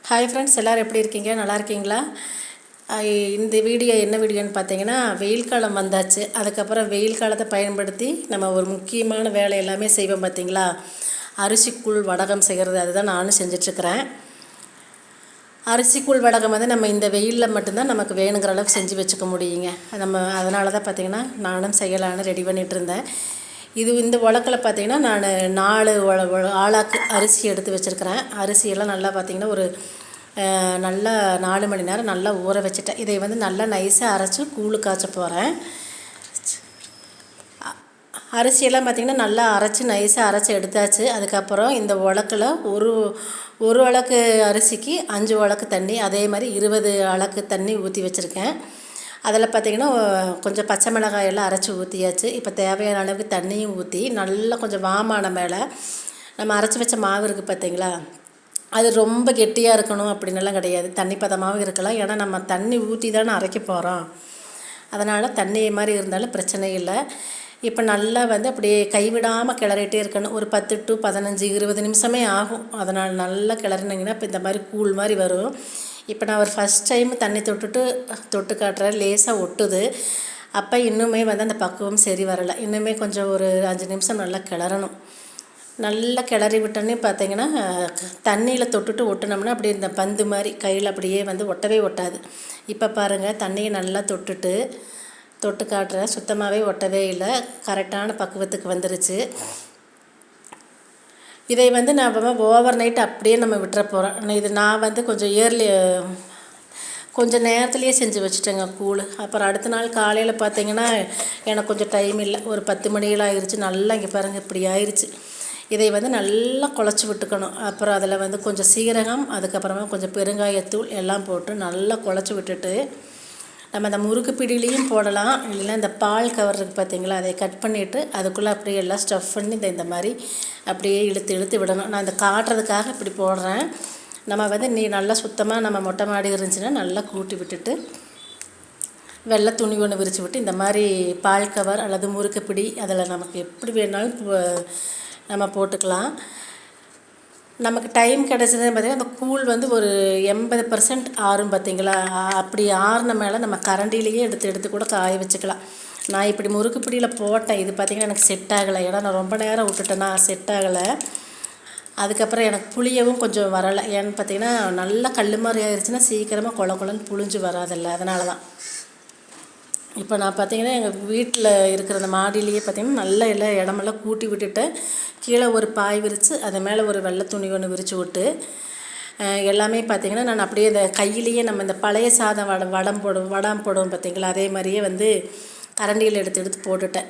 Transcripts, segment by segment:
Hi friends, எல்லோரும் எப்படி இருக்கீங்க? நல்லா இருக்கீங்களா? இந்த வீடியோ என்ன வீடியோன்னு பார்த்தீங்கன்னா, வெயில் காலம் வந்தாச்சு. அதுக்கப்புறம் வெயில் காலத்தை பயன்படுத்தி நம்ம ஒரு முக்கியமான வேலை எல்லாமே செய்வோம் பார்த்தீங்களா? அரிசிக்கூழ் வடகம் செய்கிறது, அதுதான் நானும் செஞ்சிட்ருக்கிறேன். அரிசிக்கூழ் வடகம் வந்து நம்ம இந்த வெயிலில் மட்டும்தான் நமக்கு வேணுங்கிற அளவுக்கு செஞ்சு வச்சுக்க முடியுங்க. அதனால தான் பார்த்திங்கன்னா நானும் செய்யலான்னு ரெடி பண்ணிகிட்டு இருந்தேன். இந்த உலக்கில் பார்த்திங்கன்னா நான் 4 ஆளாக்கு அரிசி எடுத்து வச்சுருக்கிறேன். அரிசியெல்லாம் நல்லா பார்த்திங்கன்னா ஒரு நல்லா 4 மணி நேரம் நல்லா ஊற வச்சுட்டேன். இதை வந்து நல்லா நைஸாக அரைச்சி கூழு காய்ச்ச போகிறேன். அரிசியெல்லாம் பார்த்திங்கன்னா நல்லா அரைச்சி நைஸாக அரைச்சி எடுத்தாச்சு. அதுக்கப்புறம் இந்த உலக்கில் ஒரு உலக்கு அரிசிக்கு 5 உலக்கு தண்ணி, அதே மாதிரி 20 உலக்கு தண்ணி ஊற்றி வச்சுருக்கேன். அதில் பார்த்திங்கன்னா கொஞ்சம் பச்சை மிளகாயெல்லாம் அரைச்சி ஊற்றியாச்சு. இப்போ தேவையான அளவுக்கு தண்ணியும் ஊற்றி நல்லா கொஞ்சம் வாமான மேலே நம்ம அரைச்சி வச்ச மாவு இருக்குது பார்த்திங்களா, அது ரொம்ப கெட்டியாக இருக்கணும் அப்படின்னுலாம் கிடையாது. தண்ணி பதமாகவும் இருக்கலாம். ஏன்னா நம்ம தண்ணி ஊற்றி தானே அரைக்க போகிறோம். அதனால் தண்ணி மாதிரி இருந்தாலும் பிரச்சனை இல்லை. இப்போ நல்லா வந்து அப்படியே கைவிடாமல் கிளறிட்டே இருக்கணும். ஒரு 10 to 15 20 நிமிஷமே ஆகும். அதனால் நல்லா கிளறினீங்கன்னா இப்போ இந்த மாதிரி கூழ் மாதிரி வரும். இப்போ நான் ஒரு ஃபஸ்ட் டைம் தண்ணி தொட்டு காட்டுறேன். லேசாக ஒட்டுது. அப்போ இன்னுமே வந்து அந்த பக்குவம் சரி வரலை. இன்னுமே கொஞ்சம் ஒரு 5 நிமிஷம் நல்லா கிளறணும். நல்லா கிளறி விட்டோன்னே பார்த்திங்கன்னா தண்ணியில் தொட்டுட்டு ஒட்டினோம்னா அப்படியே இந்த பந்து மாதிரி கையில் அப்படியே வந்து ஒட்டவே ஒட்டாது. இப்போ பாருங்கள், தண்ணியை நல்லா தொட்டு காட்டுறேன். சுத்தமாகவே ஒட்டவே இல்லை. கரெக்டான பக்குவத்துக்கு வந்துருச்சு. இதை வந்து நான் ஓவர் நைட் அப்படியே நம்ம விட்டுற போகிறோம். இது நான் வந்து கொஞ்சம் நேரத்துலேயே செஞ்சு வச்சுட்டேங்க கூழ். அப்புறம் அடுத்த நாள் காலையில் பார்த்திங்கன்னா எனக்கு கொஞ்சம் டைம் இல்லை. ஒரு 10 மணியெல்லாம் ஆயிடுச்சு. நல்லா இங்கே பாருங்கள் இப்படி ஆயிடுச்சு. இதை வந்து நல்லா குழச்சி விட்டுக்கணும். அப்புறம் அதில் வந்து கொஞ்சம் சீரகம், அதுக்கப்புறமா கொஞ்சம் பெருங்காயத்தூள் எல்லாம் போட்டு நல்லா குழச்சி விட்டுட்டு நம்ம அந்த முறுக்கு பிடிலையும் போடலாம். இல்லைன்னா இந்த பால் கவர் இருக்குது பார்த்திங்களா, அதை கட் பண்ணிவிட்டு அதுக்குள்ளே அப்படியே எல்லாம் ஸ்டஃப் பண்ணி இந்த மாதிரி அப்படியே இழுத்து விடணும். நான் இந்த காட்டுறதுக்காக இப்படி போடுறேன். நம்ம வந்து நல்லா சுத்தமாக நம்ம மொட்டை மாடி இருந்துச்சுன்னா நல்லா கூட்டி விட்டுட்டு வெள்ளை துணி ஒன்று விரித்து விட்டு இந்த மாதிரி பால் கவர் அல்லது முறுக்கு பிடி அதில் நமக்கு எப்படி வேணாலும் நம்ம போட்டுக்கலாம். நமக்கு டைம் கிடச்சதுன்னு பார்த்திங்கன்னா அந்த கூழ் வந்து ஒரு 80% ஆறும் பார்த்திங்களா. அப்படி ஆறுன மேலே நம்ம கரண்டிலேயே எடுத்து கூட காய வச்சுக்கலாம். நான் இப்படி முறுக்கு பிடியில் போட்டேன். இது பார்த்திங்கன்னா எனக்கு செட் ஆகலை. ஏன்னா நான் ரொம்ப நேரம் விட்டுட்டேன்னா செட் ஆகலை. அதுக்கப்புறம் எனக்கு புளியவும் கொஞ்சம் வரலை. ஏன்னு பார்த்திங்கன்னா நல்லா கல் மாதிரி ஆயிடுச்சுன்னா சீக்கிரமாக கொலன்னு புளிஞ்சு வராதில்ல. அதனால தான் இப்போ நான் பார்த்திங்கன்னா எங்கள் வீட்டில் இருக்கிற அந்த மாடியிலேயே பார்த்திங்கன்னா நல்ல எல்லாம் இடமெல்லாம் கூட்டி விட்டுட்டு கீழே ஒரு பாய் விரித்து அது மேலே ஒரு வெள்ளை துணி ஒன்று விரித்து விட்டு எல்லாமே பார்த்திங்கன்னா நான் அப்படியே இந்த கையிலேயே நம்ம இந்த பழைய சாதம் வடம் போடுவோம் பார்த்திங்களா, அதே மாதிரியே வந்து கரண்டியில் எடுத்து போட்டுட்டேன்.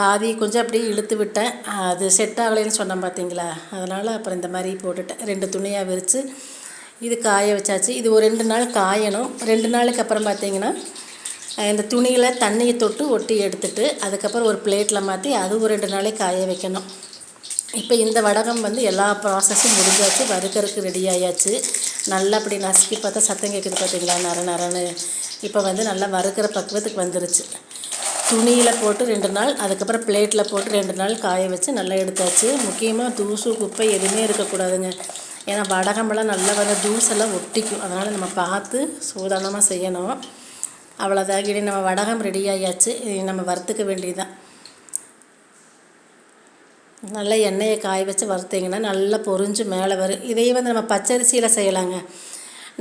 பாதி கொஞ்சம் அப்படியே இழுத்து விட்டேன். அது செட் ஆகலைன்னு சொன்னேன் பார்த்திங்களா, அதனால் அப்புறம் இந்த மாதிரி போட்டுட்டேன். 2 துணியாக விரித்து இது காய வச்சாச்சு. இது ஒரு 2 நாள் காயணும். 2 நாளுக்கு அப்புறம் பார்த்திங்கன்னா இந்த துணியில் தண்ணியை தொட்டு ஒட்டி எடுத்துட்டு அதுக்கப்புறம் ஒரு பிளேட்டில் மாற்றி அது ஒரு 2 நாளைக்கு காய வைக்கணும். இப்போ இந்த வடகம் வந்து எல்லா ப்ராசஸும் முடிஞ்சாச்சு. வறுக்கறதுக்கு ரெடி ஆயாச்சு. நல்லா அப்படி நசுக்கி பார்த்தா சத்தம் கேட்குது பார்த்திங்களா, நரன்னு. இப்போ வந்து நல்லா வறுக்கிற பக்குவத்துக்கு வந்துருச்சு. துணியில் போட்டு 2 நாள், அதுக்கப்புறம் பிளேட்டில் போட்டு 2 நாள் காய வச்சு நல்லா எடுத்தாச்சு. முக்கியமாக தூசு குப்பை எதுவுமே இருக்கக்கூடாதுங்க. ஏன்னா வடகமெல்லாம் நல்லா வந்து தூசெல்லாம் ஒட்டிக்கும். அதனால் நம்ம பார்த்து சூதானமாக செய்யணும். அவ்வளோதான். இனி நம்ம வடகம் ரெடி ஆகியாச்சு. நம்ம வறுத்துக்க வேண்டியதுதான். நல்லா எண்ணெயை காய வச்சு வறுத்திங்கன்னா நல்லா பொரிஞ்சு மேலே வரும். இதையே வந்து நம்ம பச்சரிசியில் செய்யலாங்க.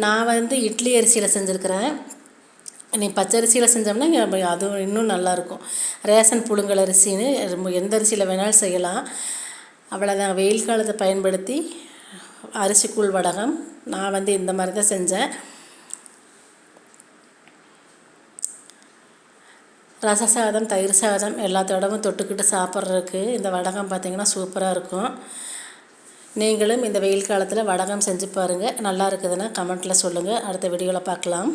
நான் வந்து இட்லி அரிசியில் செஞ்சுருக்கிறேன். நீ பச்சரிசியில் செஞ்சோம்னா அதுவும் இன்னும் நல்லாயிருக்கும். ரேஷன் புழுங்கல் அரிசின்னு எந்த அரிசியில் வேணாலும் செய்யலாம். அவ்வளோதான். வெயில் காலத்தை பயன்படுத்தி அரிசிக்கூழ் வடகம் நான் வந்து இந்த மாதிரி தான் செஞ்சேன். ரச சாதம், தயிர் சாதம் எல்லாத்தோடவும் தொட்டுக்கிட்டு சாப்பிட்றதுக்கு இந்த வடகம் பார்த்திங்கன்னா சூப்பராக இருக்கும். நீங்களும் இந்த வெயில் காலத்தில் வடகம் செஞ்சு பாருங்கள். நல்லா இருக்குதுன்னா கமெண்ட்டில் சொல்லுங்கள். அடுத்த வீடியோவில் பார்க்கலாம்.